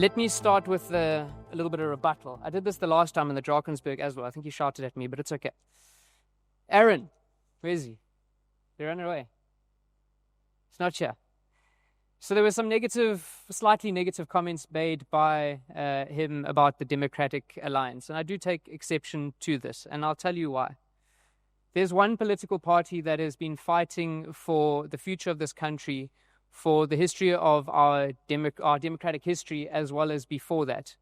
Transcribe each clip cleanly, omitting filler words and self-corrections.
Let me start with a little bit of rebuttal. I did this the last time in the Drakensberg as well. I think he shouted at me, but it's okay. Aaron, where is he? He ran away. It's not here. So there were some slightly negative comments made by him about the Democratic Alliance. And I do take exception to this, and I'll tell you why. There's one political party that has been fighting for the future of this country, for the history of our democratic history, as well as before that.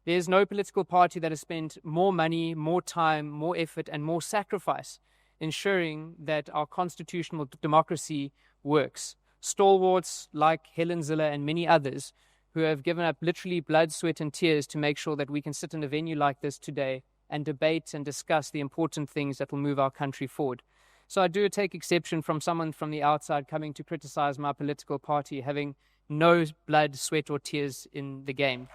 There's no political party that has spent more money, more time, more effort, and more sacrifice ensuring that our constitutional democracy works. Stalwarts like Helen Zille and many others who have given up literally blood, sweat, and tears to make sure that we can sit in a venue like this today and debate and discuss the important things that will move our country forward. So I do take exception from someone from the outside coming to criticize my political party having no blood, sweat, or tears in the game.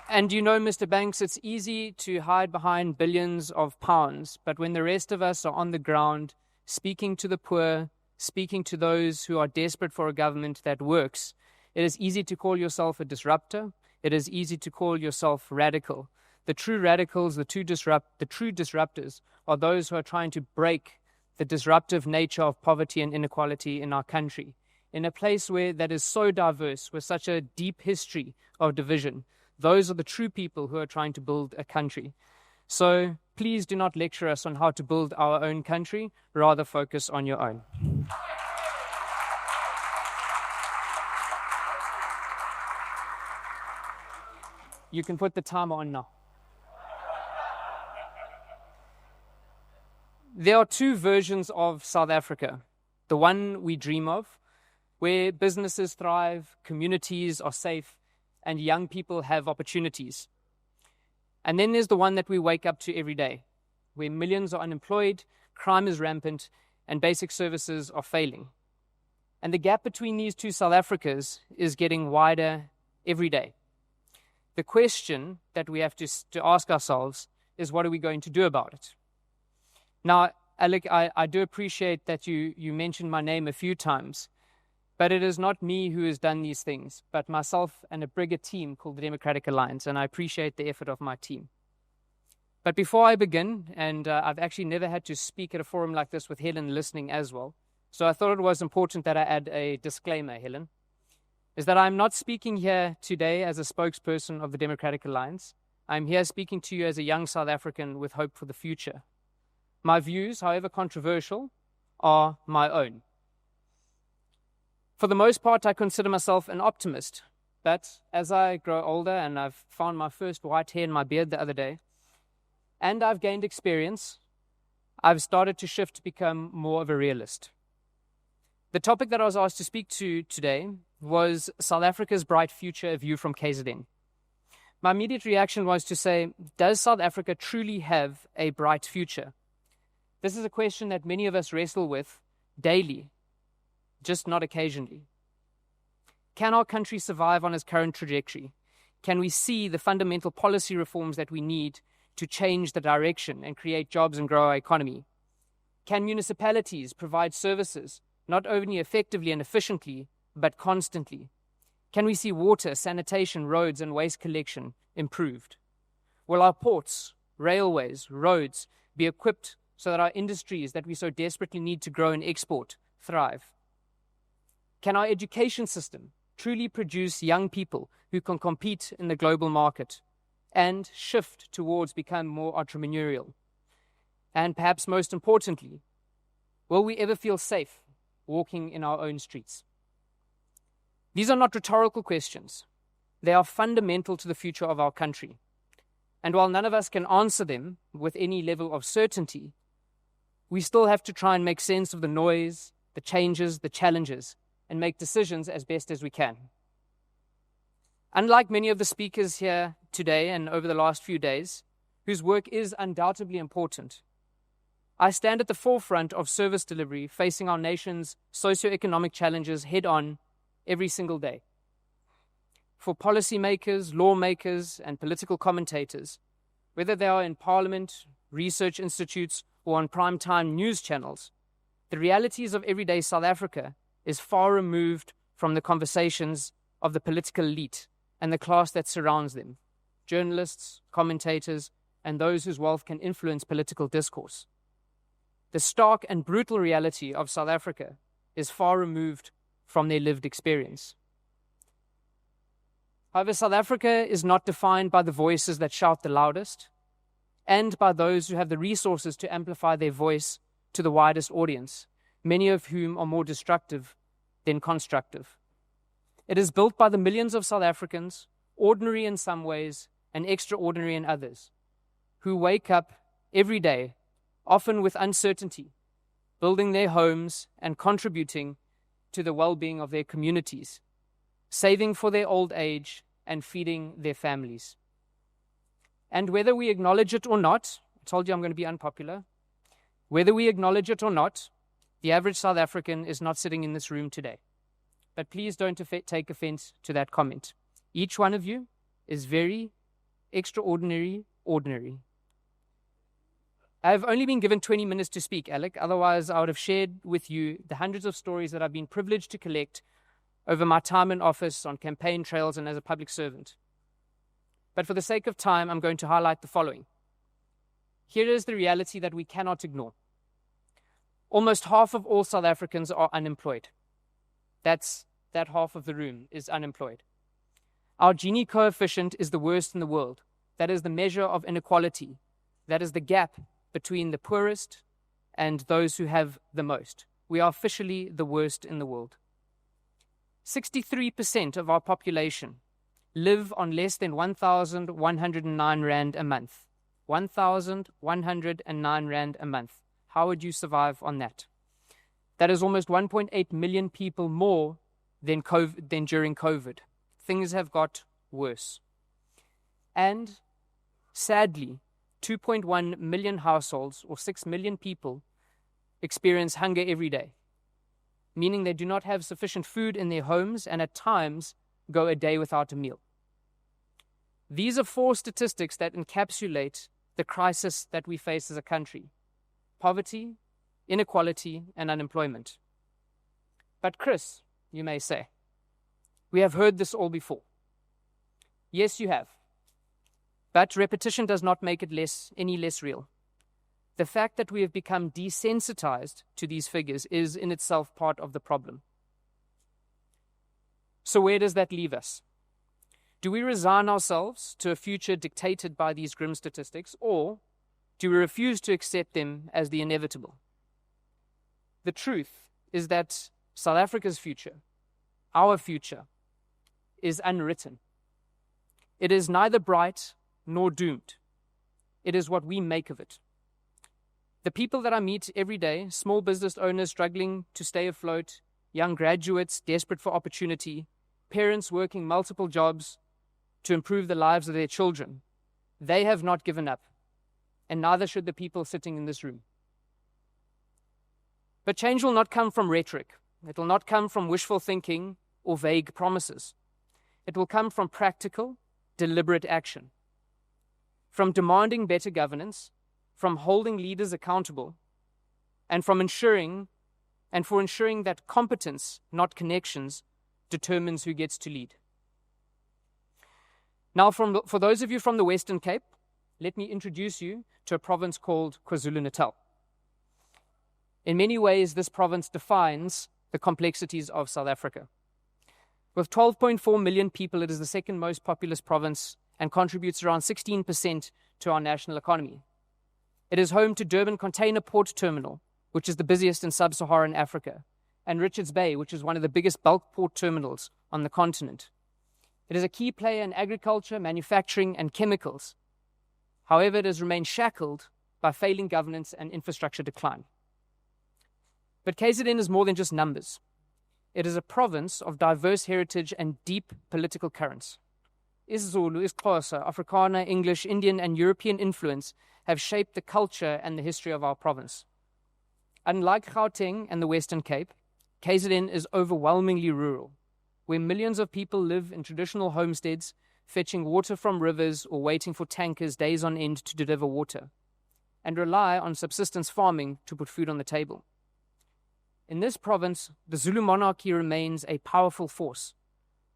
And you know, Mr. Banks, it's easy to hide behind billions of pounds, but when the rest of us are on the ground, speaking to the poor, speaking to those who are desperate for a government that works, it is easy to call yourself a disruptor. It is easy to call yourself radical. The true radicals, the true disruptors are those who are trying to break the disruptive nature of poverty and inequality in our country. In a place where that is so diverse, with such a deep history of division, those are the true people who are trying to build a country. So please do not lecture us on how to build our own country, rather focus on your own. You can put the timer on now. There are two versions of South Africa. The one we dream of, where businesses thrive, communities are safe, and young people have opportunities. And then there's the one that we wake up to every day, where millions are unemployed, crime is rampant, and basic services are failing. And the gap between these two South Africas is getting wider every day. The question that we have to ask ourselves is, what are we going to do about it? Now, Alec, I do appreciate that you mentioned my name a few times, but it is not me who has done these things, but myself and a bigger team called the Democratic Alliance, and I appreciate the effort of my team. But before I begin, and I've actually never had to speak at a forum like this with Helen listening as well, so I thought it was important that I add a disclaimer, Helen, is that I'm not speaking here today as a spokesperson of the Democratic Alliance. I'm here speaking to you as a young South African with hope for the future. My views, however controversial, are my own. For the most part, I consider myself an optimist, but as I grow older, and I've found my first white hair in my beard the other day, and I've gained experience, I've started to shift to become more of a realist. The topic that I was asked to speak to today was South Africa's bright future, a view from KZN. My immediate reaction was to say, does South Africa truly have a bright future? This is a question that many of us wrestle with daily, just not occasionally. Can our country survive on its current trajectory? Can we see the fundamental policy reforms that we need to change the direction and create jobs and grow our economy? Can municipalities provide services not only effectively and efficiently, but constantly? Can we see water, sanitation, roads, and waste collection improved? Will our ports, railways, roads be equipped so that our industries that we so desperately need to grow and export thrive? Can our education system truly produce young people who can compete in the global market and shift towards becoming more entrepreneurial? And perhaps most importantly, will we ever feel safe walking in our own streets? These are not rhetorical questions. They are fundamental to the future of our country. And while none of us can answer them with any level of certainty, we still have to try and make sense of the noise, the changes, the challenges, and make decisions as best as we can. Unlike many of the speakers here today and over the last few days, whose work is undoubtedly important, I stand at the forefront of service delivery, facing our nation's socioeconomic challenges head-on every single day. For policymakers, lawmakers, and political commentators, whether they are in parliament, research institutes, or on prime-time news channels, the realities of everyday South Africa is far removed from the conversations of the political elite and the class that surrounds them, journalists, commentators, and those whose wealth can influence political discourse. The stark and brutal reality of South Africa is far removed from their lived experience. However, South Africa is not defined by the voices that shout the loudest and by those who have the resources to amplify their voice to the widest audience, many of whom are more destructive than constructive. It is built by the millions of South Africans, ordinary in some ways and extraordinary in others, who wake up every day, often with uncertainty, building their homes and contributing to the well-being of their communities, saving for their old age and feeding their families. And whether we acknowledge it or not, I told you I'm going to be unpopular, whether we acknowledge it or not, the average South African is not sitting in this room today. But please don't take offense to that comment. Each one of you is very extraordinary, ordinary. I've only been given 20 minutes to speak, Alec. Otherwise, I would have shared with you the hundreds of stories that I've been privileged to collect over my time in office, on campaign trails, and as a public servant. But for the sake of time, I'm going to highlight the following. Here is the reality that we cannot ignore. Almost half of all South Africans are unemployed. That half of the room is unemployed. Our Gini coefficient is the worst in the world. That is the measure of inequality. That is the gap between the poorest and those who have the most. We are officially the worst in the world. 63% of our population live on less than 1,109 Rand a month. 1,109 Rand a month. How would you survive on that? That is almost 1.8 million people more than during COVID. Things have got worse. And sadly, 2.1 million households, or 6 million people, experience hunger every day, meaning they do not have sufficient food in their homes and at times go a day without a meal. These are 4 statistics that encapsulate the crisis that we face as a country: poverty, inequality, and unemployment. But Chris, you may say, we have heard this all before. Yes, you have. But repetition does not make it any less real. The fact that we have become desensitized to these figures is in itself part of the problem. So where does that leave us? Do we resign ourselves to a future dictated by these grim statistics, or do we refuse to accept them as the inevitable? The truth is that South Africa's future, our future, is unwritten. It is neither bright nor doomed. It is what we make of it. The people that I meet every day, small business owners struggling to stay afloat, young graduates desperate for opportunity, parents working multiple jobs to improve the lives of their children, they have not given up, and neither should the people sitting in this room. But change will not come from rhetoric. It will not come from wishful thinking or vague promises. It will come from practical, deliberate action. From demanding better governance, from holding leaders accountable, and for ensuring that competence, not connections, determines who gets to lead. Now, for those of you from the Western Cape, let me introduce you to a province called KwaZulu-Natal. In many ways, this province defines the complexities of South Africa. With 12.4 million people, it is the second most populous province and contributes around 16% to our national economy. It is home to Durban Container Port Terminal, which is the busiest in sub-Saharan Africa, and Richards Bay, which is one of the biggest bulk port terminals on the continent. It is a key player in agriculture, manufacturing, and chemicals. However, it has remained shackled by failing governance and infrastructure decline. But KZN is more than just numbers. It is a province of diverse heritage and deep political currents. isiZulu, isiXhosa, Afrikaner, English, Indian, and European influence have shaped the culture and the history of our province. Unlike Gauteng and the Western Cape, KZN is overwhelmingly rural, where millions of people live in traditional homesteads, fetching water from rivers or waiting for tankers days on end to deliver water, and rely on subsistence farming to put food on the table. In this province, the Zulu monarchy remains a powerful force,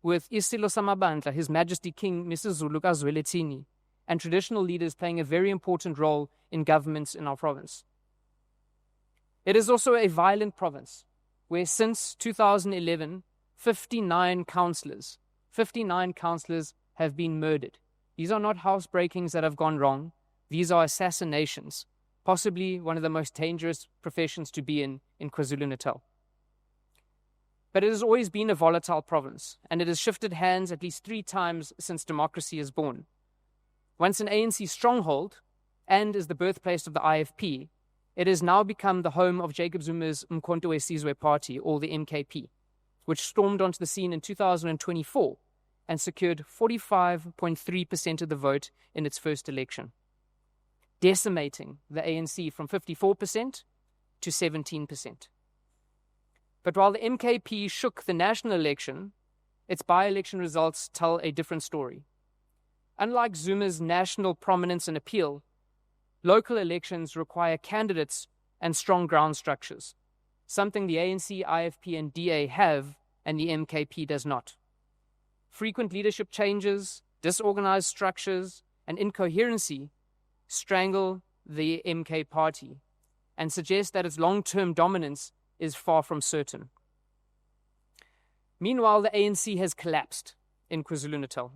with Isilo Samabandla, His Majesty King Misuzulu kaZwelithini, and traditional leaders playing a very important role in governments in our province. It is also a violent province, where since 2011, 59 councillors have been murdered. These are not housebreakings that have gone wrong. These are assassinations, possibly one of the most dangerous professions to be in KwaZulu-Natal. But it has always been a volatile province, and it has shifted hands at least 3 times since democracy is born. Once an ANC stronghold, and is the birthplace of the IFP, it has now become the home of Jacob Zuma's Umkhonto weSizwe Party, or the MKP, which stormed onto the scene in 2024 and secured 45.3% of the vote in its first election, decimating the ANC from 54% to 17%. But while the MKP shook the national election, its by-election results tell a different story. Unlike Zuma's national prominence and appeal, local elections require candidates and strong ground structures, something the ANC, IFP, and DA have, and the MKP does not. Frequent leadership changes, disorganized structures, and incoherency strangle the MK party and suggest that its long-term dominance is far from certain. Meanwhile, the ANC has collapsed in KwaZulu-Natal.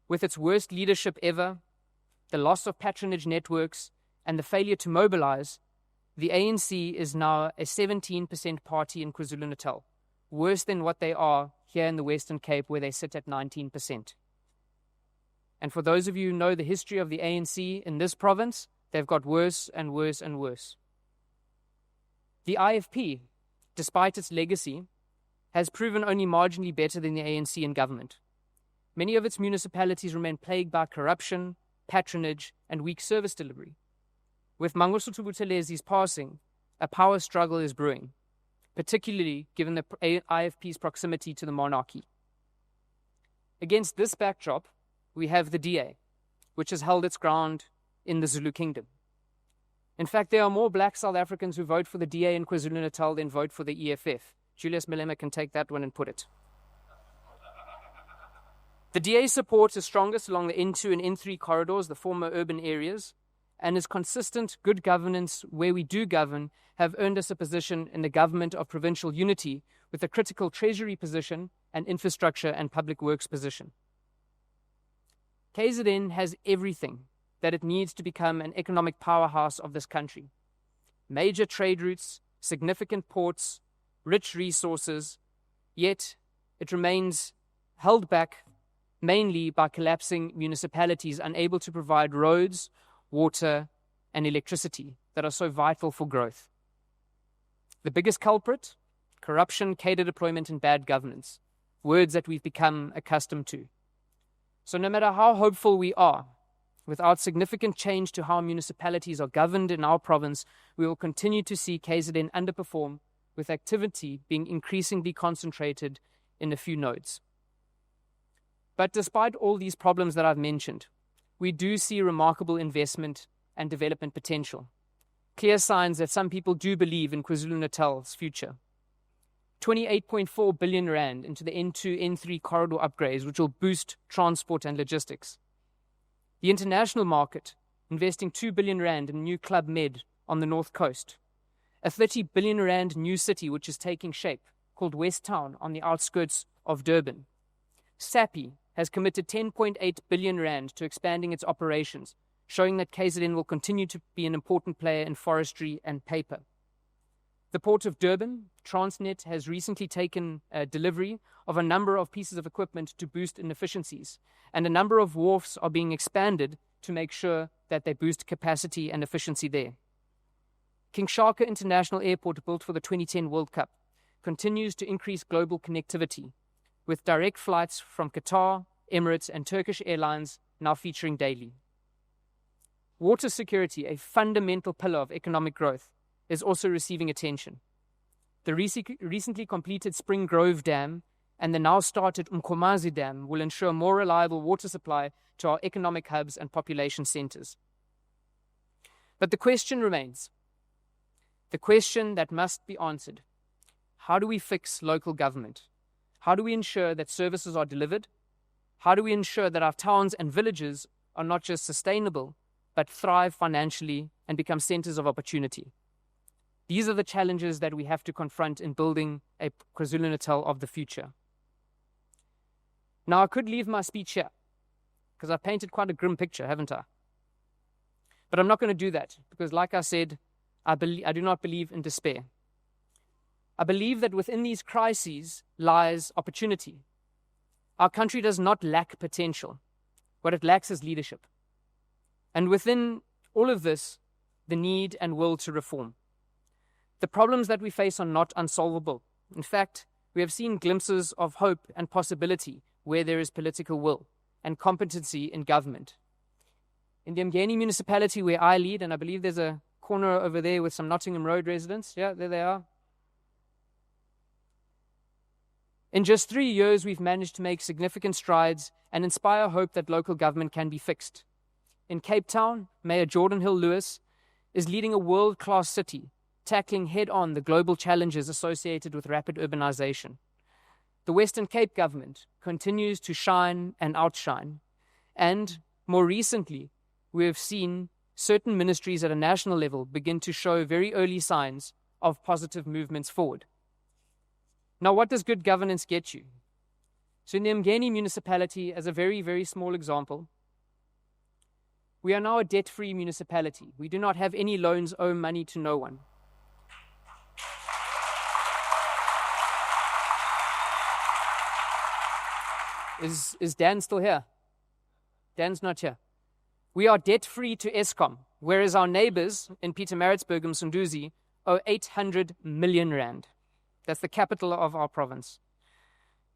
With its worst leadership ever, the loss of patronage networks, and the failure to mobilize, the ANC is now a 17% party in KwaZulu-Natal, worse than what they are here in the Western Cape, where they sit at 19%. And for those of you who know the history of the ANC in this province, they've got worse and worse and worse. The IFP, despite its legacy, has proven only marginally better than the ANC in government. Many of its municipalities remain plagued by corruption, patronage, and weak service delivery. With Mangosuthu Buthelez's passing, a power struggle is brewing, particularly given the IFP's proximity to the monarchy. Against this backdrop, we have the DA, which has held its ground in the Zulu Kingdom. In fact, there are more black South Africans who vote for the DA in KwaZulu-Natal than vote for the EFF. Julius Malema can take that one and put it. The DA support is strongest along the N2 and N3 corridors, the former urban areas, and its consistent good governance where we do govern have earned us a position in the government of provincial unity with a critical treasury position and infrastructure and public works position. KZN has everything that it needs to become an economic powerhouse of this country. Major trade routes, significant ports, rich resources, yet it remains held back mainly by collapsing municipalities unable to provide roads, water, and electricity that are so vital for growth. The biggest culprit? Corruption, cadre deployment, and bad governance, words that we've become accustomed to. So no matter how hopeful we are, without significant change to how municipalities are governed in our province, we will continue to see KZN underperform, with activity being increasingly concentrated in a few nodes. But despite all these problems that I've mentioned, we do see remarkable investment and development potential. Clear signs that some people do believe in KwaZulu-Natal's future. 28.4 billion rand into the N2, N3 corridor upgrades, which will boost transport and logistics. The international market, investing 2 billion rand in new Club Med on the north coast. A 30 billion rand new city which is taking shape, called West Town on the outskirts of Durban. SAPI has committed 10.8 billion rand to expanding its operations, showing that KZN will continue to be an important player in forestry and paper. The Port of Durban, Transnet, has recently taken delivery of a number of pieces of equipment to boost inefficiencies, and a number of wharfs are being expanded to make sure that they boost capacity and efficiency there. King Shaka International Airport, built for the 2010 World Cup, continues to increase global connectivity, with direct flights from Qatar, Emirates, and Turkish Airlines now featuring daily. Water security, a fundamental pillar of economic growth, is also receiving attention. The recently completed Spring Grove Dam and the now started Mkomazi Dam will ensure more reliable water supply to our economic hubs and population centers. But the question remains, The question that must be answered: how do we fix local government? How do we ensure that services are delivered? How do we ensure that our towns and villages are not just sustainable, but thrive financially and become centers of opportunity? These are the challenges that we have to confront in building a KwaZulu-Natal of the future. Now, I could leave my speech here, because I've painted quite a grim picture, haven't I? But I'm not going to do that, because like I said, I do not believe in despair. I believe that within these crises lies opportunity. Our country does not lack potential. What it lacks is leadership. And within all of this, the need and will to reform. The problems that we face are not unsolvable. In fact, we have seen glimpses of hope and possibility where there is political will and competency in government. In the uMngeni municipality where I lead, and I believe there's a corner over there with some Nottingham Road residents. Yeah, there they are. In just 3 years, we've managed to make significant strides and inspire hope that local government can be fixed. In Cape Town, Mayor Jordan Hill-Lewis is leading a world-class city, tackling head-on the global challenges associated with rapid urbanization. The Western Cape government continues to shine and outshine. And more recently, we have seen certain ministries at a national level begin to show very early signs of positive movements forward. Now, what does good governance get you? So in the uMngeni municipality, as a very, very small example, we are now a debt-free municipality. We do not have any loans, owe money to no one. Is Dan still here? Dan's not here. We are debt-free to Eskom, whereas our neighbors in Pietermaritzburg and Msunduzi owe 800 million rand. That's the capital of our province.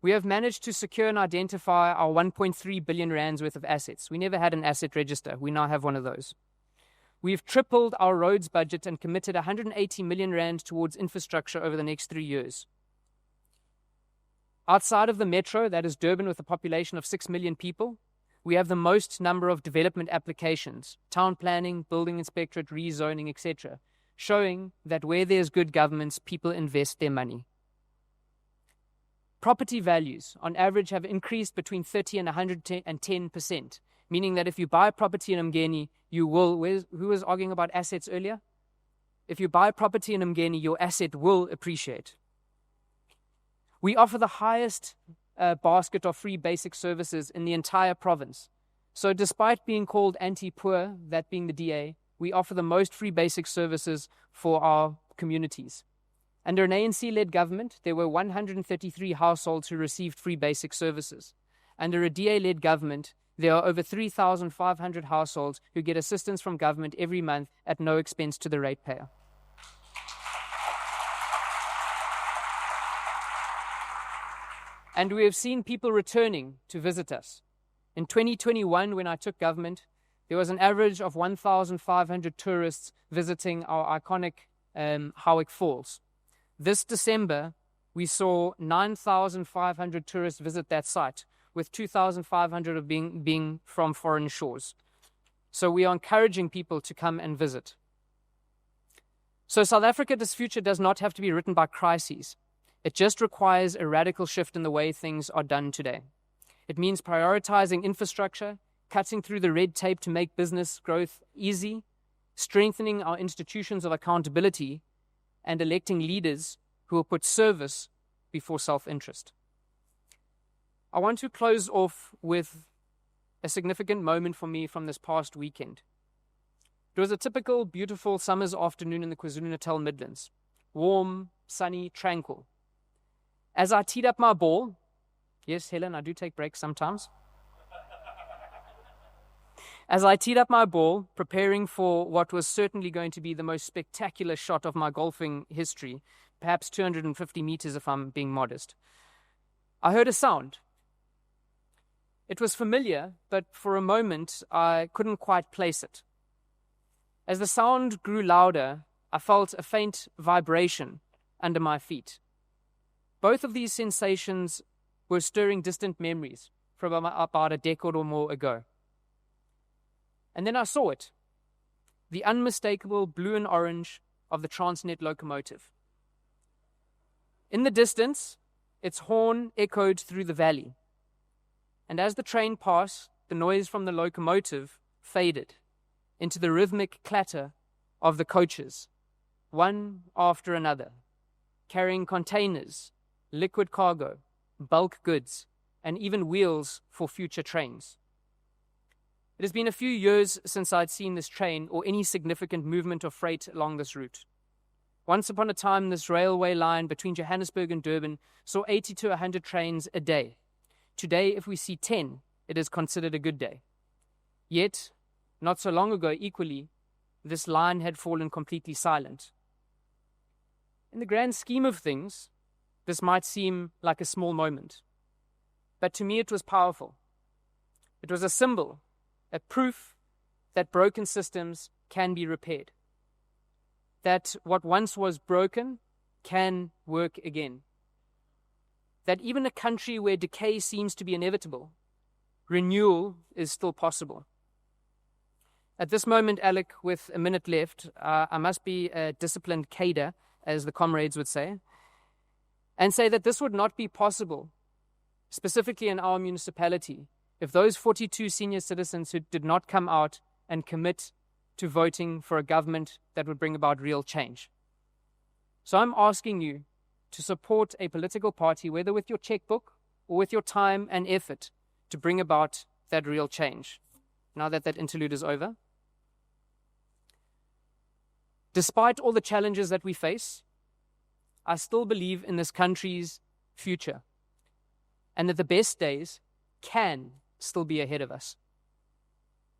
We have managed to secure and identify our 1.3 billion rands worth of assets. We never had an asset register. We now have one of those. We've tripled our roads budget and committed 180 million rand towards infrastructure over the next 3 years. Outside of the metro, that is Durban, with a population of 6 million people, we have the most number of development applications, town planning, building inspectorate, rezoning, etc., showing that where there's good governance, people invest their money. Property values, on average, have increased between 30 and 110%, meaning that if you buy property in uMngeni, you will, who was arguing about assets earlier? If you buy property in uMngeni, your asset will appreciate. We offer the highest basket of free basic services in the entire province. So despite being called anti-poor, that being the DA, we offer the most free basic services for our communities. Under an ANC-led government, there were 133 households who received free basic services. Under a DA-led government, there are over 3,500 households who get assistance from government every month at no expense to the ratepayer. And we have seen people returning to visit us. In 2021, when I took government, there was an average of 1,500 tourists visiting our iconic Howick Falls. This December, we saw 9,500 tourists visit that site, with 2,500 of being from foreign shores. So we are encouraging people to come and visit. So South Africa's future does not have to be written by crises. It just requires a radical shift in the way things are done today. It means prioritizing infrastructure, cutting through the red tape to make business growth easy, strengthening our institutions of accountability, and electing leaders who will put service before self-interest. I want to close off with a significant moment for me from this past weekend. It was a typical, beautiful summer's afternoon in the KwaZulu-Natal Midlands. Warm, sunny, tranquil. As I teed up my ball, yes, Helen, I do take breaks sometimes. As I teed up my ball, preparing for what was certainly going to be the most spectacular shot of my golfing history, perhaps 250 meters if I'm being modest, I heard a sound. It was familiar, but for a moment I couldn't quite place it. As the sound grew louder, I felt a faint vibration under my feet. Both of these sensations were stirring distant memories from about a decade or more ago. And then I saw it. The unmistakable blue and orange of the Transnet locomotive. In the distance, its horn echoed through the valley, and as the train passed, the noise from the locomotive faded into the rhythmic clatter of the coaches, one after another, carrying containers, liquid cargo, bulk goods, and even wheels for future trains. It has been a few years since I'd seen this train or any significant movement of freight along this route. Once upon a time, this railway line between Johannesburg and Durban saw 80 to 100 trains a day. Today, if we see 10, it is considered a good day. Yet, not so long ago, equally, this line had fallen completely silent. In the grand scheme of things, this might seem like a small moment, but to me it was powerful. It was a symbol, a proof that broken systems can be repaired, that what once was broken can work again, that even a country where decay seems to be inevitable, renewal is still possible. At this moment, Alec, with a minute left, I must be a disciplined cadre, as the comrades would say, and say that this would not be possible, specifically in our municipality, if those 42 senior citizens who did not come out and commit to voting for a government that would bring about real change. So I'm asking you to support a political party, whether with your checkbook or with your time and effort, to bring about that real change. Now that interlude is over. Despite all the challenges that we face, I still believe in this country's future and that the best days can still be ahead of us.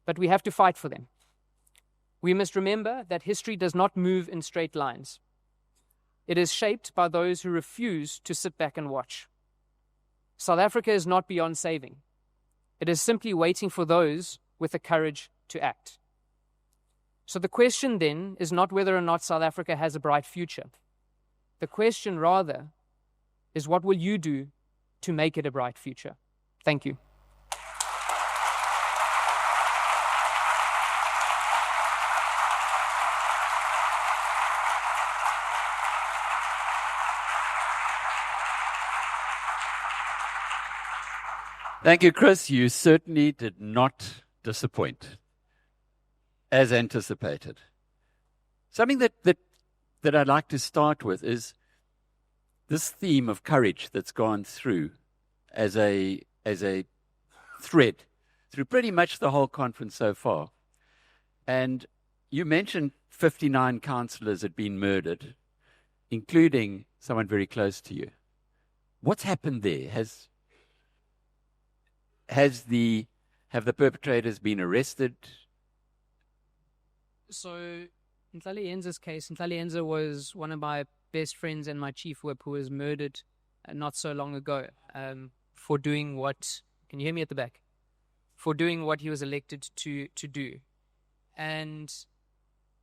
But we have to fight for them. We must remember that history does not move in straight lines. It is shaped by those who refuse to sit back and watch. South Africa is not beyond saving. It is simply waiting for those with the courage to act. So the question then is not whether or not South Africa has a bright future. The question rather is, what will you do to make it a bright future? Thank you. Thank you, Chris. You certainly did not disappoint, as anticipated. Something that I'd like to start with is this theme of courage that's gone through as a thread through pretty much the whole conference so far. And you mentioned 59 councillors had been murdered, including someone very close to you. What's happened there? Have the perpetrators been arrested? So, Nhlalayenza's case, Nhlalayenza was one of my best friends and my chief whip who was murdered not so long ago for doing what, can you hear me at the back? For doing what he was elected to do. And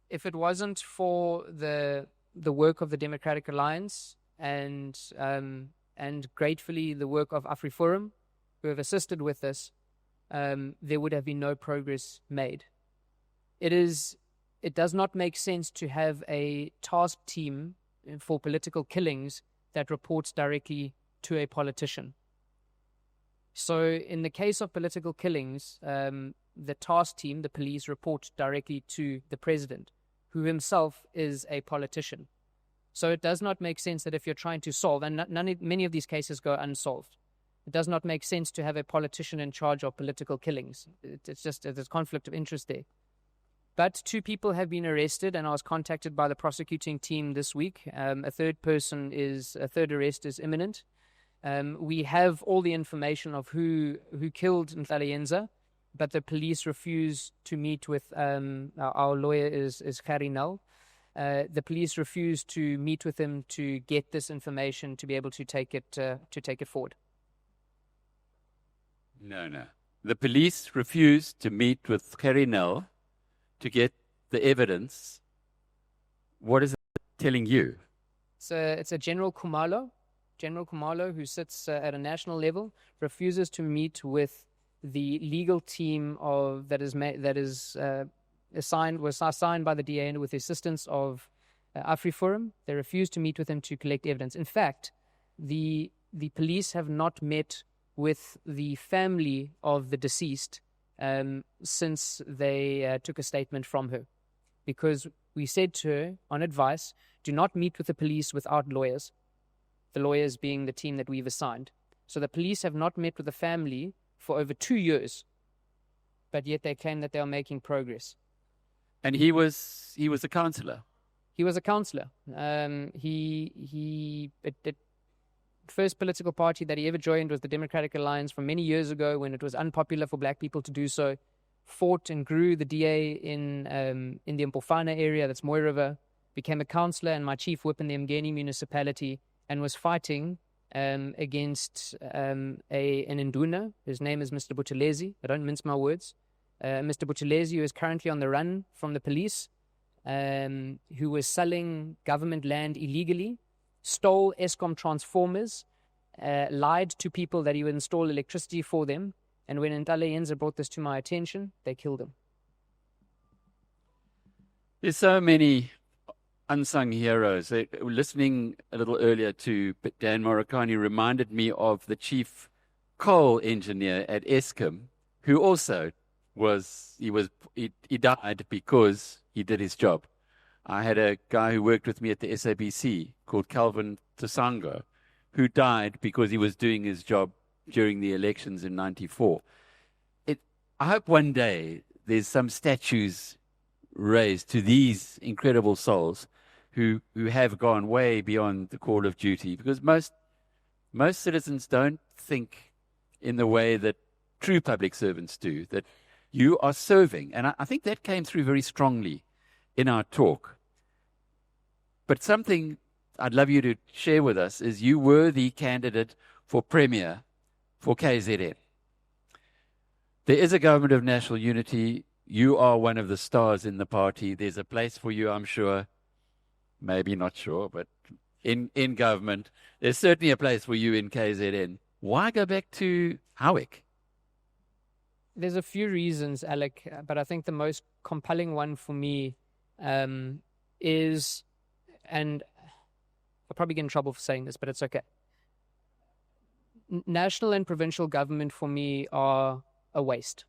if it wasn't for the work of the Democratic Alliance and gratefully the work of AfriForum, who have assisted with this, there would have been no progress made. It does not make sense to have a task team for political killings that reports directly to a politician. So in the case of political killings, the task team, the police, report directly to the president, who himself is a politician. So it does not make sense that if you're trying to solve, and many of these cases go unsolved, it does not make sense to have a politician in charge of political killings. It's just, there's conflict of interest there. But 2 people have been arrested, and I was contacted by the prosecuting team this week. A third arrest is imminent. We have all the information of who killed Nhlalayenza, but the police refuse to meet with, our lawyer is Harry Null. The police refuse to meet with him to get this information to be able to take it forward. No. The police refused to meet with Harry Null to get the evidence. What is it telling you? It's a General Khumalo, who sits at a national level, refuses to meet with the legal team was assigned by the DA and with the assistance of AfriForum. They refused to meet with him to collect evidence. In fact, the police have not met with the family of the deceased since they took a statement from her, because we said to her on advice, do not meet with the police without lawyers, the lawyers being the team that we've assigned. So the police have not met with the family for over 2 years, but yet they claim that they are making progress. And he was a councillor. He was a councillor. The first political party that he ever joined was the Democratic Alliance from many years ago, when it was unpopular for black people to do so. Fought and grew the DA in the Mpofana area, that's Mooi River. Became a councillor and my chief whip in the uMngeni municipality, and was fighting against an Induna. His name is Mr. Buthelezi. I don't mince my words. Mr. Buthelezi, who is currently on the run from the police, who was selling government land illegally, stole Eskom transformers, lied to people that he would install electricity for them, and when Nhlalayenza brought this to my attention, they killed him. There's so many unsung heroes. Listening a little earlier to Dan Morikani reminded me of the chief coal engineer at Eskom, who also he died because he did his job. I had a guy who worked with me at the SABC called Calvin Tsango, who died because he was doing his job during the elections in 94. I hope one day there's some statues raised to these incredible souls who have gone way beyond the call of duty, because most citizens don't think in the way that true public servants do, that you are serving. And I think that came through very strongly in our talk. But something I'd love you to share with us is you were the candidate for Premier for KZN. There is a government of national unity. You are one of the stars in the party. There's a place for you, I'm sure. Maybe not sure, but in government, there's certainly a place for you in KZN. Why go back to Howick? There's a few reasons, Alec, but I think the most compelling one for me is, and I'll probably get in trouble for saying this, but it's okay. National and provincial government for me are a waste.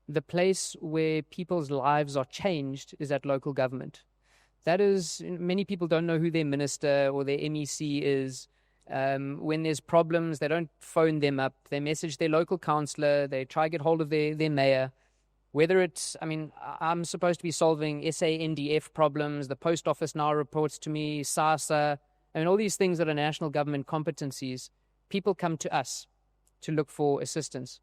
The place where people's lives are changed is at local government. That is, many people don't know who their minister or their MEC is. When there's problems, they don't phone them up. They message their local councillor. They try to get hold of their mayor. Whether it's, I'm supposed to be solving SANDF problems. The post office now reports to me, SASA. All these things that are national government competencies. People come to us to look for assistance.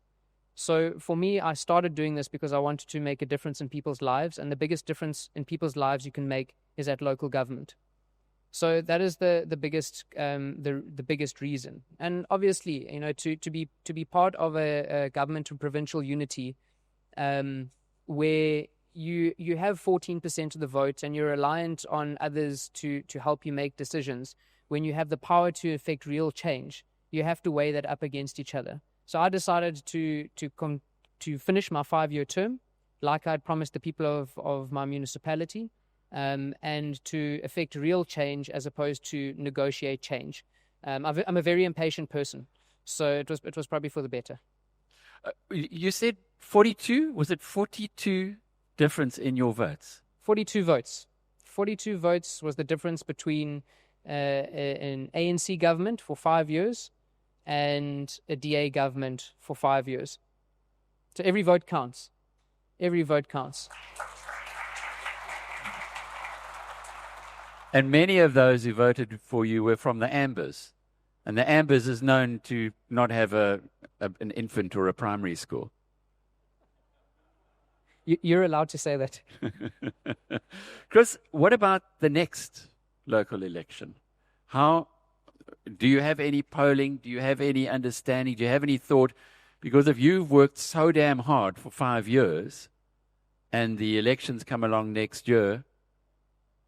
So for me, I started doing this because I wanted to make a difference in people's lives, and the biggest difference in people's lives you can make is at local government. So that is the biggest reason. And obviously, to be part of a government of provincial unity, where you have 14% of the vote and you're reliant on others to help you make decisions, when you have the power to effect real change, you have to weigh that up against each other. So I decided to finish my 5-year term, like I'd promised the people of my municipality, and to effect real change as opposed to negotiate change. I'm a very impatient person, so it was probably for the better. You said 42? Was it 42 difference in your votes? 42 votes. 42 votes was the difference between an ANC government for 5 years and a DA government for 5 years. So every vote counts. Every vote counts. And many of those who voted for you were from the Ambers. And the Ambers is known to not have an infant or a primary school. You're allowed to say that. Chris, what about the next local election? Do you have any polling? Do you have any understanding? Do you have any thought? Because if you've worked so damn hard for 5 years and the elections come along next year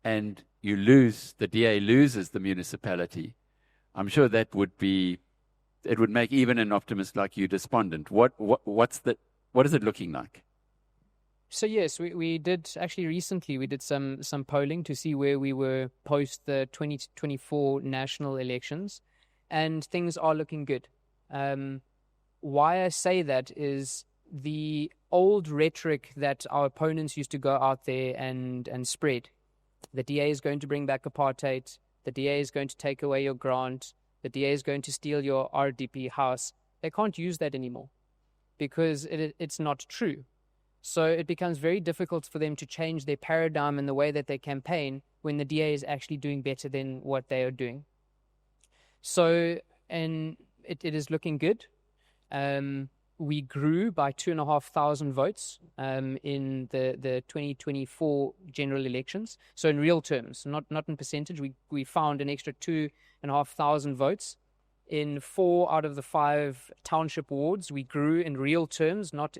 and you lose, the DA loses the municipality, I'm sure it would make even an optimist like you despondent. What is it looking like? So yes, we did actually recently. We did some polling to see where we were post the 2024 national elections, and things are looking good. Why I say that is the old rhetoric that our opponents used to go out there and spread. The DA is going to bring back apartheid. The DA is going to take away your grant. The DA is going to steal your RDP house. They can't use that anymore because it's not true. So it becomes very difficult for them to change their paradigm and the way that they campaign when the DA is actually doing better than what they are doing. So, and it is looking good. We grew by 2,500 votes in the 2024 general elections. So in real terms, not in percentage, we found an extra 2,500 votes. In 4 out of the 5 township wards, we grew in real terms, not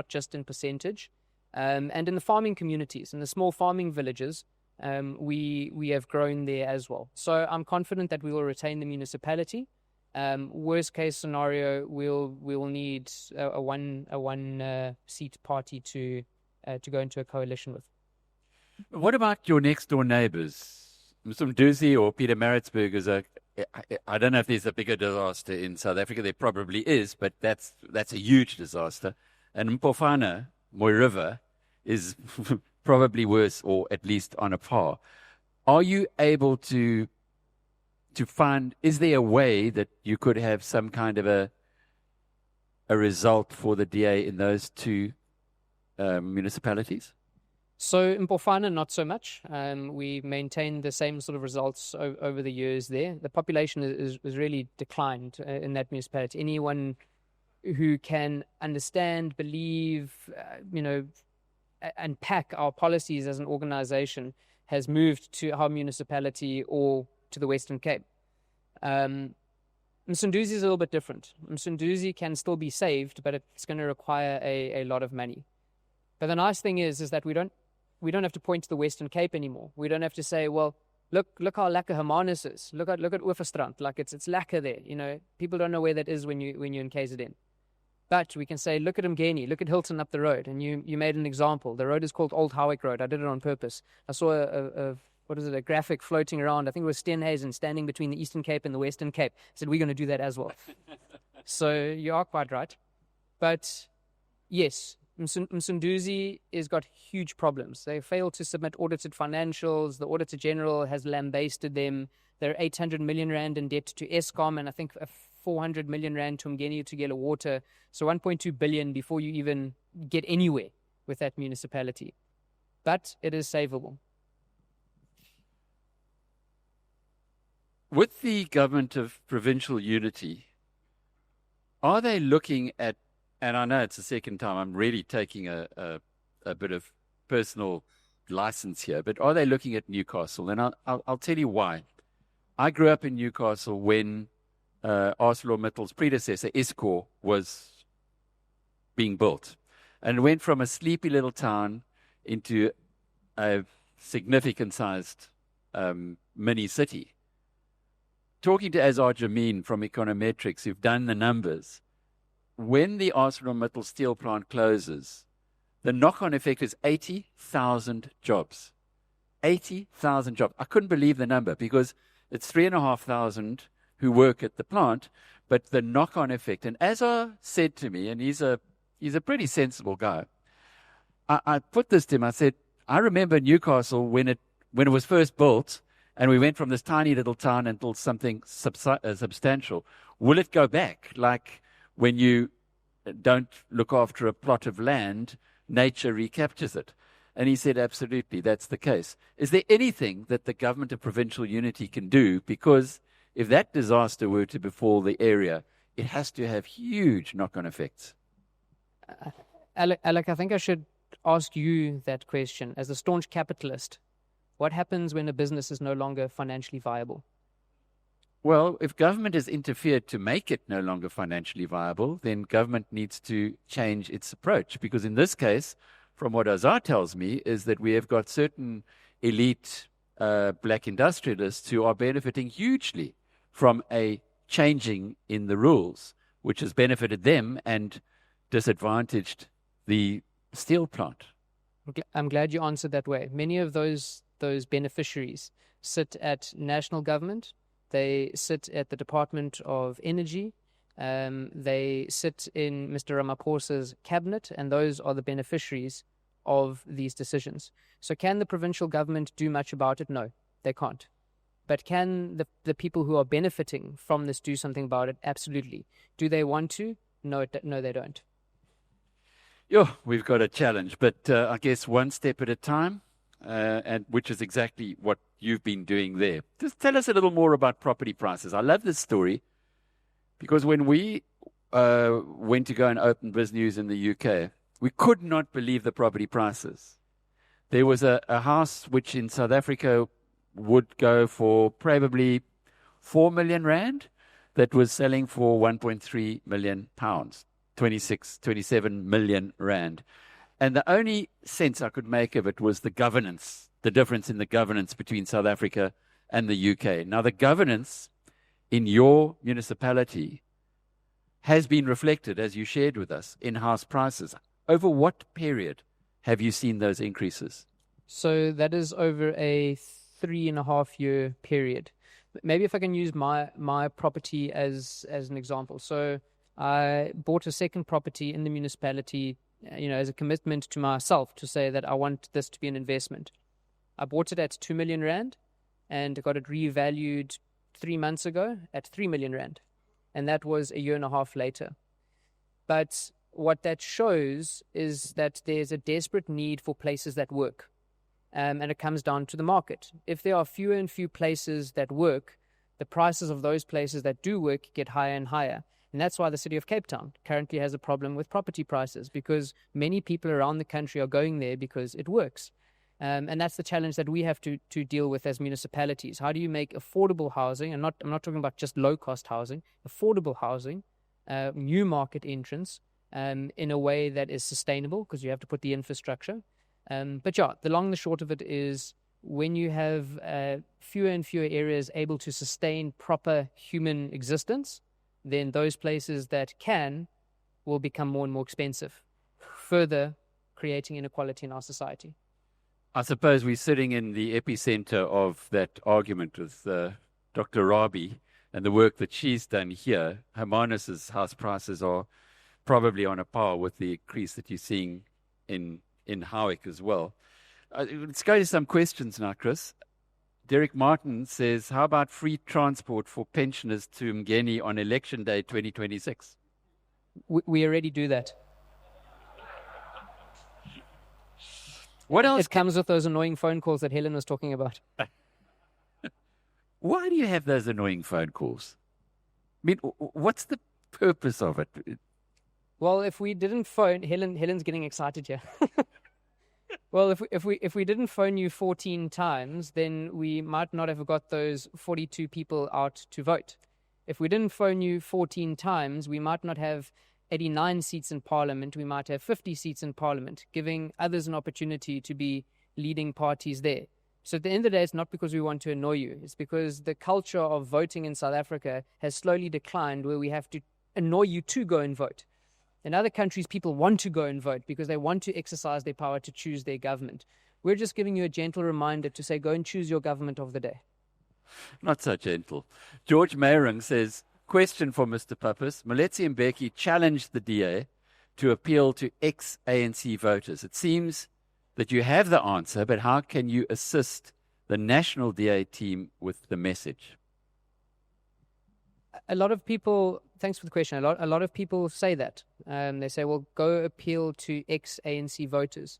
just in percentage. And in the farming communities, in the small farming villages, we have grown there as well. So I'm confident that we will retain the municipality. Worst case scenario, we'll need a one seat party to go into a coalition with. What about your next door neighbours? Msumduzi or Peter Maritzburg is I don't know if there's a bigger disaster in South Africa. There probably is, but that's a huge disaster. And Mpofana, Moy River, is probably worse, or at least on a par. Are you able to find, is there a way that you could have some kind of a result for the DA in those 2 municipalities? So in Mpofana, not so much. We maintained the same sort of results over the years there. The population is really declined in that municipality. Anyone who can understand, believe, unpack our policies as an organization has moved to our municipality or to the Western Cape. Msunduzi is a little bit different. Msunduzi can still be saved, but it's going to require a lot of money. But the nice thing is that we don't have to point to the Western Cape anymore. We don't have to say, well, look how lekker Hermanus is. Look at Oeverstrand. Like it's lekker there. People don't know where that is when you're in KZN. But we can say, look at uMngeni, look at Hilton up the road. And you made an example. The road is called Old Howick Road. I did it on purpose. I saw a graphic floating around. I think it was Stenhuisen standing between the Eastern Cape and the Western Cape. I said, we're going to do that as well. So you are quite right. But yes, Msunduzi has got huge problems. They failed to submit audited financials. The Auditor General has lambasted them. They're 800 million rand in debt to Eskom, and I think 400 million rand to uMngeni to get water. So 1.2 billion before you even get anywhere with that municipality. But it is savable. With the government of provincial unity, are they looking at, and I know it's the second time I'm really taking a bit of personal license here, but are they looking at Newcastle? And I'll tell you why. I grew up in Newcastle when ArcelorMittal's predecessor, Iscor, was being built. And it went from a sleepy little town into a significant-sized mini city. Talking to Azar Jameen from Econometrics, who've done the numbers, when the ArcelorMittal steel plant closes, the knock-on effect is 80,000 jobs. 80,000 jobs. I couldn't believe the number because it's 3,500 who work at the plant, but the knock-on effect. And Azar said to me, and he's a pretty sensible guy, I put this to him, I said, I remember Newcastle when it was first built, and we went from this tiny little town until something substantial. Will it go back? Like when you don't look after a plot of land, nature recaptures it. And he said, absolutely, that's the case. Is there anything that the government of provincial unity can do? Because if that disaster were to befall the area, it has to have huge knock-on effects. Alec, I think I should ask you that question. As a staunch capitalist, what happens when a business is no longer financially viable? Well, if government has interfered to make it no longer financially viable, then government needs to change its approach. Because in this case, from what Azar tells me, is that we have got certain elite black industrialists who are benefiting hugely from a changing in the rules, which has benefited them and disadvantaged the steel plant. I'm glad you answered that way. Many of those beneficiaries sit at national government. They sit at the Department of Energy. They sit in Mr. Ramaphosa's cabinet, and those are the beneficiaries of these decisions. So can the provincial government do much about it? No, they can't. But can the people who are benefiting from this do something about it? Absolutely. Do they want to? No, they don't. We've got a challenge, but I guess one step at a time, and which is exactly what you've been doing there. Just tell us a little more about property prices. I love this story because when we went to go and open BizNews in the UK, we could not believe the property prices. There was a house which in South Africa would go for probably 4 million rand that was selling for 1.3 million pounds, 27 million rand. And the only sense I could make of it was the governance, the difference in the governance between South Africa and the UK. Now, the governance in your municipality has been reflected, as you shared with us, in house prices. Over what period have you seen those increases? So that is over a 3.5-year period. Maybe if I can use my property as an example. So I bought a second property in the municipality, as a commitment to myself to say that I want this to be an investment. I bought it at 2 million rand and got it revalued 3 months ago at 3 million rand. And that was a year and a half later. But what that shows is that there's a desperate need for places that work. And it comes down to the market. If there are fewer and fewer places that work, the prices of those places that do work get higher and higher. And that's why the city of Cape Town currently has a problem with property prices, because many people around the country are going there because it works. And that's the challenge that we have to deal with as municipalities. How do you make affordable housing, and I'm not talking about just low-cost housing, affordable housing, new market entrance, in a way that is sustainable, because you have to put the infrastructure. But the long and the short of it is, when you have fewer and fewer areas able to sustain proper human existence, then those places that can will become more and more expensive, further creating inequality in our society. I suppose we're sitting in the epicenter of that argument with Dr. Rabi and the work that she's done here. Hermanus's house prices are probably on a par with the increase that you're seeing in Howick as well. Let's go to some questions now, Chris. Derek Martin says, how about free transport for pensioners to uMngeni on election day 2026? We already do that. What else? It comes with those annoying phone calls that Helen was talking about. Why do you have those annoying phone calls? I mean, what's the purpose of it? Well, if we didn't phone, Helen's getting excited here. Well, if we didn't phone you 14 times, then we might not have got those 42 people out to vote. If we didn't phone you 14 times, we might not have 89 seats in Parliament. We might have 50 seats in Parliament, giving others an opportunity to be leading parties there. So at the end of the day, it's not because we want to annoy you. It's because the culture of voting in South Africa has slowly declined, where we have to annoy you to go and vote. In other countries, people want to go and vote because they want to exercise their power to choose their government. We're just giving you a gentle reminder to say, go and choose your government of the day. Not so gentle. George Mayring says, question for Mr. Pappas. Moletsi Mbeki challenged the DA to appeal to ex-ANC voters. It seems that you have the answer, but how can you assist the national DA team with the message? A lot of people, thanks for the question, a lot of people say that. They say, well, go appeal to ex-ANC voters.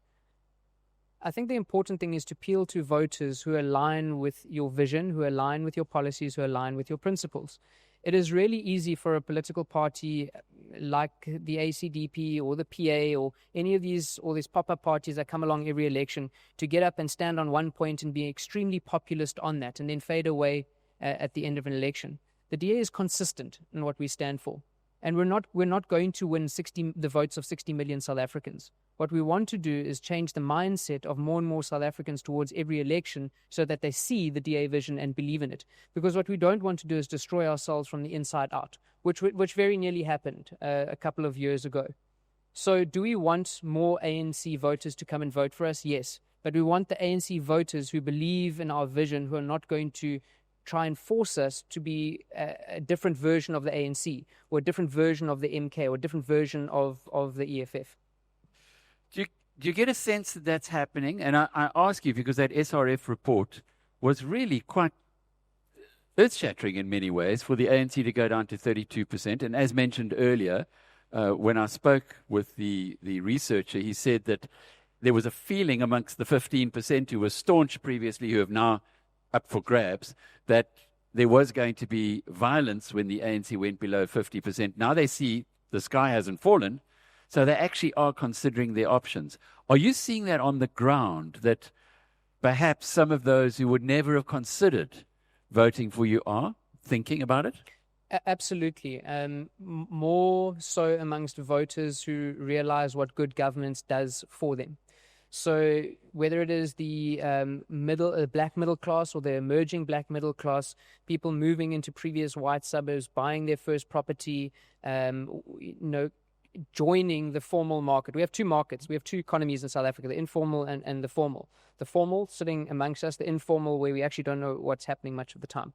I think the important thing is to appeal to voters who align with your vision, who align with your policies, who align with your principles. It is really easy for a political party like the ACDP or the PA or any of these pop-up parties that come along every election to get up and stand on one point and be extremely populist on that and then fade away at the end of an election. The DA is consistent in what we stand for. And we're not going to win the votes of 60 million South Africans. What we want to do is change the mindset of more and more South Africans towards every election so that they see the DA vision and believe in it. Because what we don't want to do is destroy ourselves from the inside out, which very nearly happened a couple of years ago. So do we want more ANC voters to come and vote for us? Yes. But we want the ANC voters who believe in our vision, who are not going to try and force us to be a different version of the ANC or a different version of the MK or a different version of the EFF. Do you get a sense that that's happening? And I ask you because that SRF report was really quite earth-shattering in many ways for the ANC to go down to 32%. And as mentioned earlier, when I spoke with the researcher, he said that there was a feeling amongst the 15% who were staunch previously, who have now up for grabs, that there was going to be violence when the ANC went below 50%. Now they see the sky hasn't fallen, so they actually are considering their options. Are you seeing that on the ground, that perhaps some of those who would never have considered voting for you are thinking about it? Absolutely. More so amongst voters who realize what good governance does for them. So whether it is the black middle class or the emerging black middle class, people moving into previous white suburbs, buying their first property, joining the formal market. We have two markets. We have two economies in South Africa, the informal and the formal. The formal sitting amongst us, the informal where we actually don't know what's happening much of the time.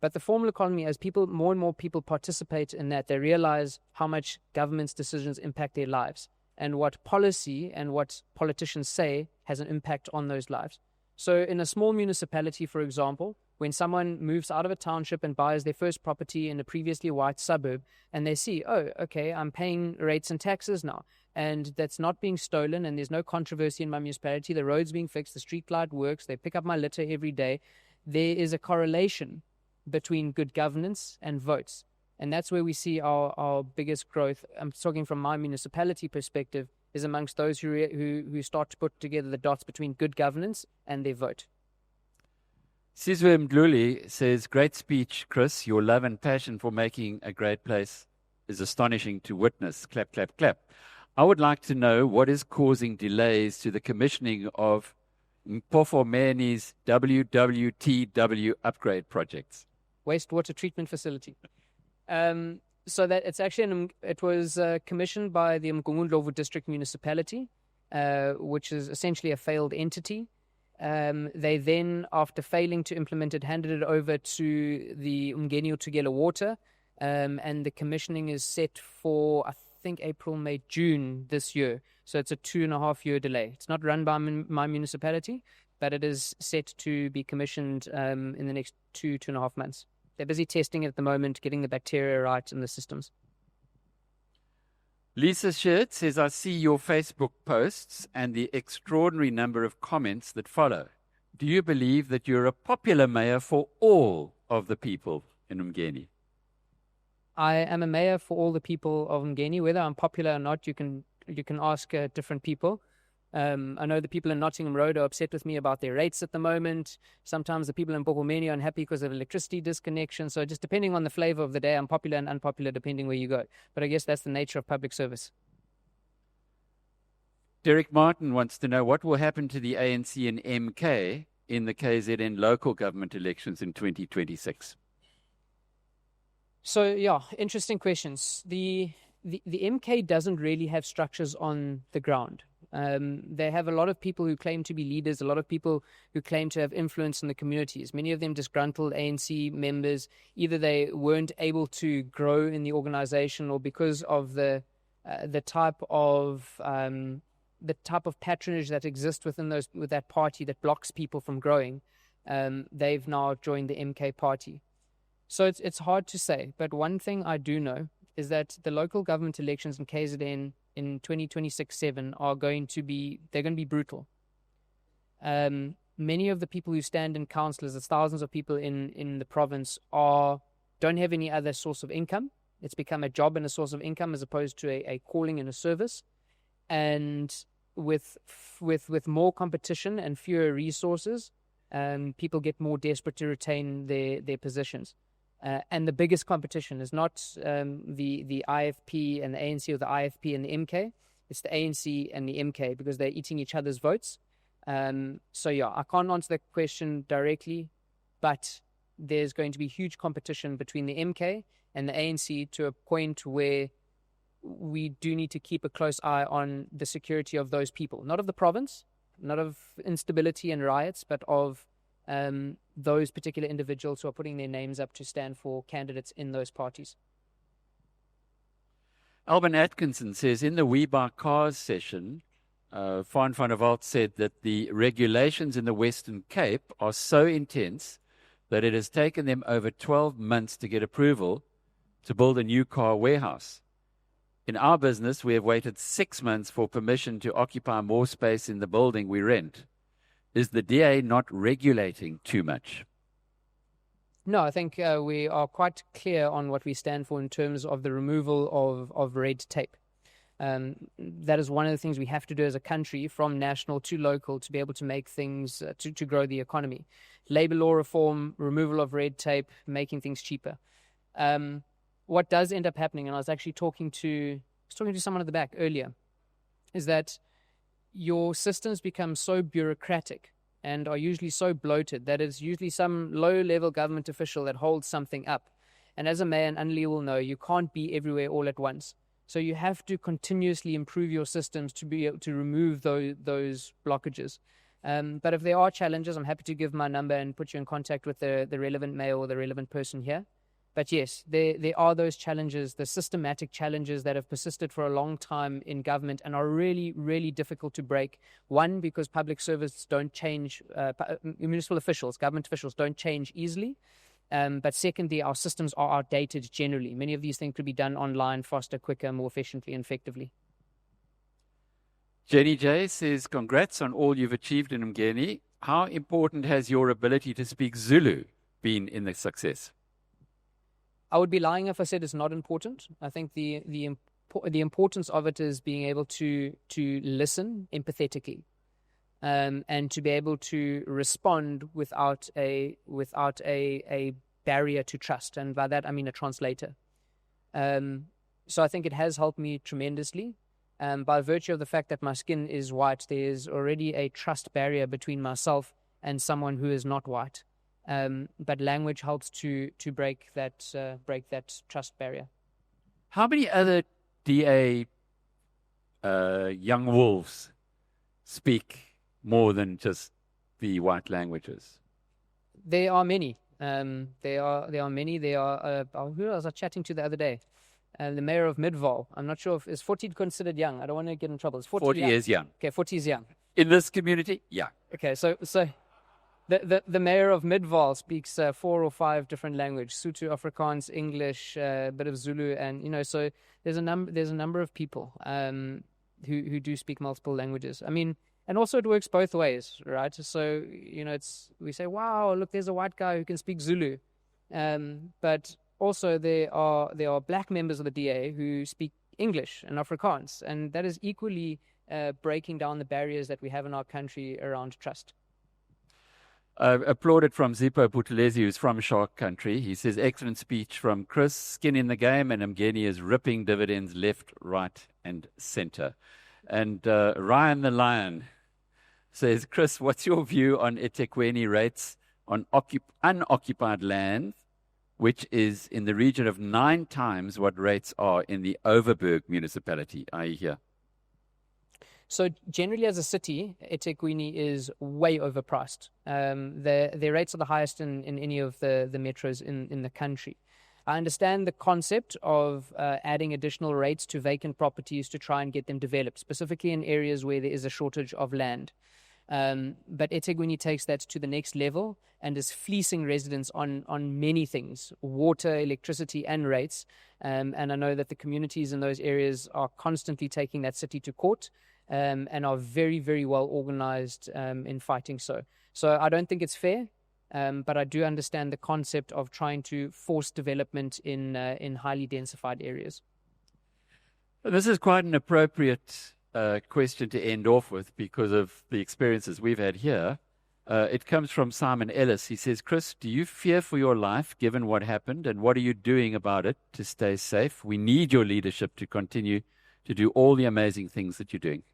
But the formal economy, as more and more people participate in that, they realize how much government's decisions impact their lives, and what policy and what politicians say has an impact on those lives. So in a small municipality, for example, when someone moves out of a township and buys their first property in a previously white suburb, and they see, oh, okay, I'm paying rates and taxes now, and that's not being stolen, and there's no controversy in my municipality, the road's being fixed, the street light works, they pick up my litter every day, there is a correlation between good governance and votes. And that's where we see our biggest growth. I'm talking from my municipality perspective, is amongst those who start to put together the dots between good governance and their vote. Sizwe Mdluli says, great speech, Chris. Your love and passion for making a great place is astonishing to witness. Clap, clap, clap. I would like to know what is causing delays to the commissioning of uMngeni's WWTW upgrade projects. Wastewater treatment facility. So that it's actually it was commissioned by the Ndlovu district municipality, which is essentially a failed entity. They then, after failing to implement it, handed it over to the uMngeni Tugela Water, and the commissioning is set for, I think, April, May, June this year. So it's a 2.5-year delay. It's not run by my municipality, but it is set to be commissioned in the next 2.5 months. They're busy testing it at the moment, getting the bacteria right in the systems. Lisa Shirt says, I see your Facebook posts and the extraordinary number of comments that follow. Do you believe that you're a popular mayor for all of the people in uMngeni? I am a mayor for all the people of uMngeni. Whether I'm popular or not, you can ask different people. I know the people in Nottingham Road are upset with me about their rates at the moment. Sometimes the people in Bokomeni are unhappy because of electricity disconnection. So just depending on the flavor of the day, I'm popular and unpopular depending where you go. But I guess that's the nature of public service. Derek Martin wants to know what will happen to the ANC and MK in the KZN local government elections in 2026. So, yeah, interesting questions. The MK doesn't really have structures on the ground. They have a lot of people who claim to be leaders, a lot of people who claim to have influence in the communities, many of them disgruntled ANC members. Either they weren't able to grow in the organization, or because of the type of patronage that exists with that party that blocks people from growing, they've now joined the MK party. So it's hard to say, but one thing I do know is that the local government elections in KZN in 2026-7 are going to be brutal. Many of the people who stand in councillors, there's thousands of people in the province, don't have any other source of income. It's become a job and a source of income as opposed to a calling and a service. And with more competition and fewer resources, people get more desperate to retain their positions. And the biggest competition is not the IFP and the ANC, or the IFP and the MK. It's the ANC and the MK, because they're eating each other's votes. So, yeah, I can't answer the question directly, but there's going to be huge competition between the MK and the ANC to a point where we do need to keep a close eye on the security of those people, not of the province, not of instability and riots, but of those particular individuals who are putting their names up to stand for candidates in those parties. Alban Atkinson says, in the We Buy Cars session, Van der Walt said that the regulations in the Western Cape are so intense that it has taken them over 12 months to get approval to build a new car warehouse. In our business, we have waited 6 months for permission to occupy more space in the building we rent. Is the DA not regulating too much? No, I think we are quite clear on what we stand for in terms of the removal of red tape. That is one of the things we have to do as a country, from national to local, to be able to make things, to grow the economy. Labour law reform, removal of red tape, making things cheaper. What does end up happening, and I was actually talking to someone at the back earlier, is that your systems become so bureaucratic and are usually so bloated that it's usually some low-level government official that holds something up. And as a mayor, and Nhlalayenza will know, you can't be everywhere all at once. So you have to continuously improve your systems to be able to remove those blockages. But if there are challenges, I'm happy to give my number and put you in contact with the relevant mayor or the relevant person here. But yes, there are those challenges, the systematic challenges that have persisted for a long time in government and are really, really difficult to break. One, because public servants don't change, municipal officials, government officials don't change easily. But secondly, our systems are outdated generally. Many of these things could be done online, faster, quicker, more efficiently and effectively. Jenny J says, congrats on all you've achieved in uMngeni. How important has your ability to speak Zulu been in the success? I would be lying if I said it's not important. I think the importance of it is being able to listen empathetically, and to be able to respond without a barrier to trust, and by that I mean a translator. So I think it has helped me tremendously. By virtue of the fact that my skin is white, there is already a trust barrier between myself and someone who is not white. But language helps to break that trust barrier. How many other DA young wolves speak more than just the white languages? There are many. There are many. There are. Who was I chatting to the other day? The mayor of Midvaal. I'm not sure if is 40 considered young. I don't want to get in trouble. Is 40 is young. Okay, 40 is young. In this community, yeah. Okay, so the mayor of Midvaal speaks 4 or 5 different languages: Sotho, Afrikaans, English, a bit of Zulu, and so there's a number of people who do speak multiple languages. I mean, and also it works both ways, right? So we say, wow, look, there's a white guy who can speak Zulu, but also there are black members of the DA who speak English and Afrikaans, and that is equally breaking down the barriers that we have in our country around trust. Applauded from Zippo Buthelezi, who's from Shark Country. He says, excellent speech from Chris, skin in the game, and uMngeni is ripping dividends left, right, and center. And Ryan the Lion says, Chris, what's your view on eThekwini rates on unoccupied land, which is in the region of 9 times what rates are in the Overberg municipality, i.e. here? So generally as a city, eThekwini is way overpriced. Their rates are the highest in any of the metros in the country. I understand the concept of adding additional rates to vacant properties to try and get them developed, specifically in areas where there is a shortage of land. But eThekwini takes that to the next level and is fleecing residents on many things: water, electricity, and rates. And I know that the communities in those areas are constantly taking that city to court. And are very, very well organized in fighting so. So I don't think it's fair, but I do understand the concept of trying to force development in highly densified areas. This is quite an appropriate question to end off with because of the experiences we've had here. It comes from Simon Ellis. He says, Chris, do you fear for your life given what happened, and what are you doing about it to stay safe? We need your leadership to continue to do all the amazing things that you're doing.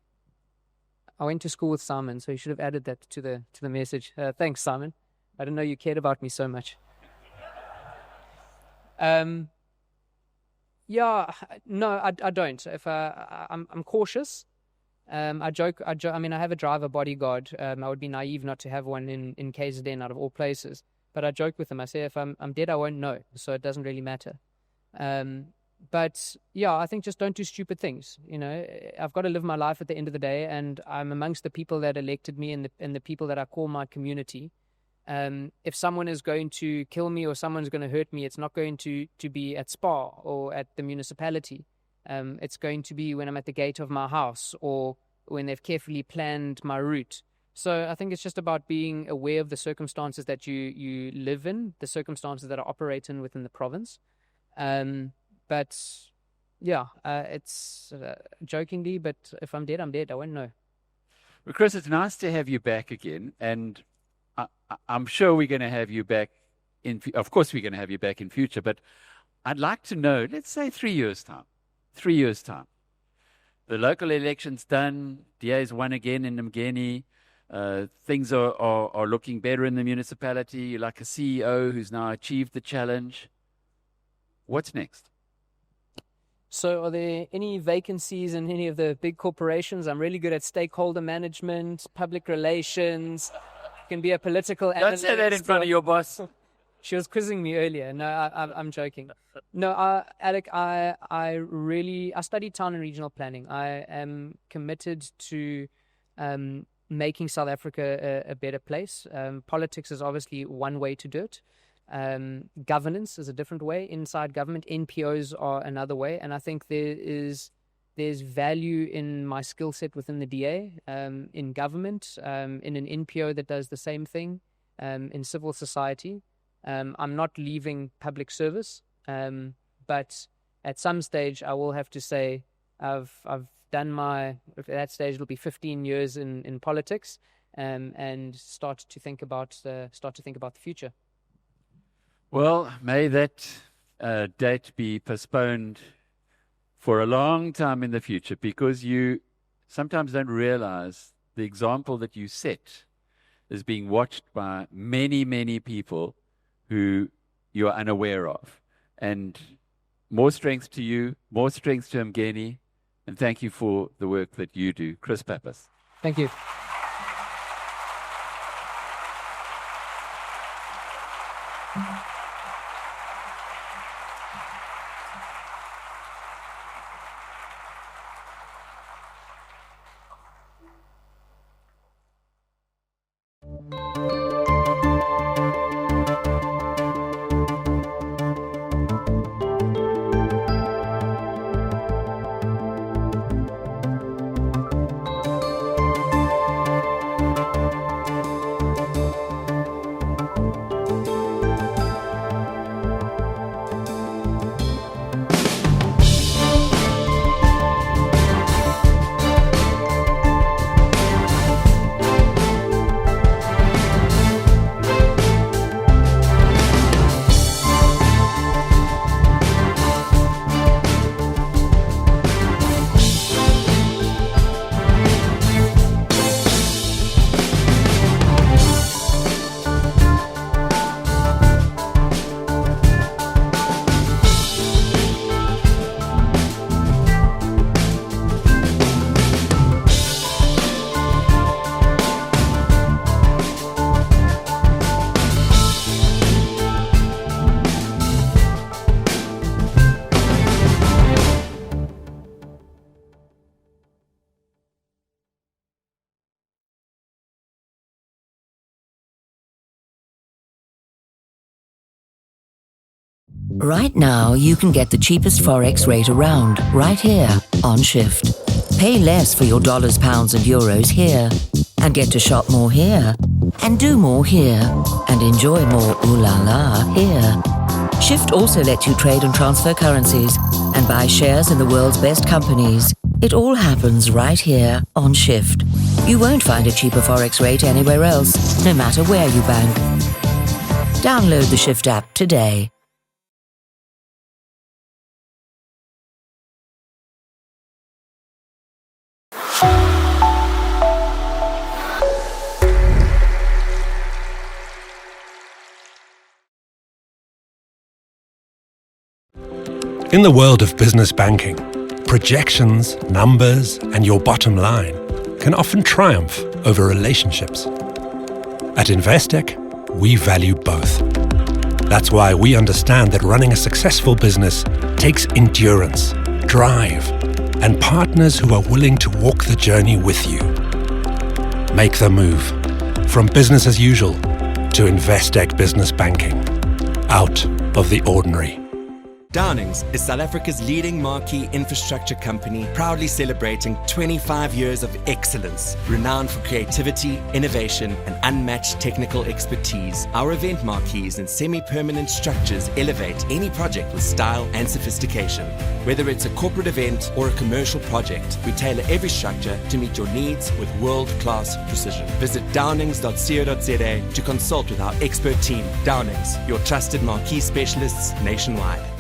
I went to school with Simon, so you should have added that to the message. Thanks, Simon. I didn't know you cared about me so much. Yeah, no, I don't. If I'm cautious. I joke. I mean, I have a driver bodyguard. I would be naive not to have one in KZN out of all places. But I joke with them. I say, if I'm dead, I won't know. So it doesn't really matter. But yeah, I think just don't do stupid things. I've got to live my life at the end of the day, and I'm amongst the people that elected me and the people that I call my community. If someone is going to kill me or someone's going to hurt me, it's not going to be at Spa or at the municipality. It's going to be when I'm at the gate of my house or when they've carefully planned my route. So I think it's just about being aware of the circumstances that you live in, the circumstances that are operating within the province. But yeah, it's jokingly, but if I'm dead, I'm dead. I won't know. Well, Chris, it's nice to have you back again, and I'm sure we're going to have you back of course we're going to have you back in future, but I'd like to know, let's say 3 years' time. 3 years' time. The local election's done, DA's won again in uMngeni, things are looking better in the municipality, you're like a CEO who's now achieved the challenge. What's next? So are there any vacancies in any of the big corporations? I'm really good at stakeholder management, public relations, can be a political analyst. Don't say that in front of your boss. She was quizzing me earlier. No, I'm joking. No, Alec, I studied town and regional planning. I am committed to making South Africa a better place. Politics is obviously one way to do it. Governance is a different way. Inside government, NPOs are another way. And I think there's value in my skill set within the DA, in government, in an NPO that does the same thing, in civil society. I'm not leaving public service, but at some stage I will have to say I've done at that stage it'll be 15 years in politics, and start to think about the future. Well, may that date be postponed for a long time in the future, because you sometimes don't realize the example that you set is being watched by many, many people who you are unaware of. And more strength to you, more strength to uMngeni, and thank you for the work that you do. Chris Pappas. Thank you. Right now, you can get the cheapest Forex rate around, right here, on Shift. Pay less for your dollars, pounds and euros here, and get to shop more here, and do more here, and enjoy more ooh la la here. Shift also lets you trade and transfer currencies, and buy shares in the world's best companies. It all happens right here on Shift. You won't find a cheaper Forex rate anywhere else, no matter where you bank. Download the Shift app today. In the world of business banking, projections, numbers, and your bottom line can often triumph over relationships. At Investec, we value both. That's why we understand that running a successful business takes endurance, drive, and partners who are willing to walk the journey with you. Make the move from business as usual to Investec Business Banking. Out of the ordinary. Downings is South Africa's leading marquee infrastructure company, proudly celebrating 25 years of excellence, renowned for creativity, innovation, and unmatched technical expertise. Our event marquees and semi-permanent structures elevate any project with style and sophistication. Whether it's a corporate event or a commercial project, we tailor every structure to meet your needs with world-class precision. Visit downings.co.za to consult with our expert team. Downings, your trusted marquee specialists nationwide.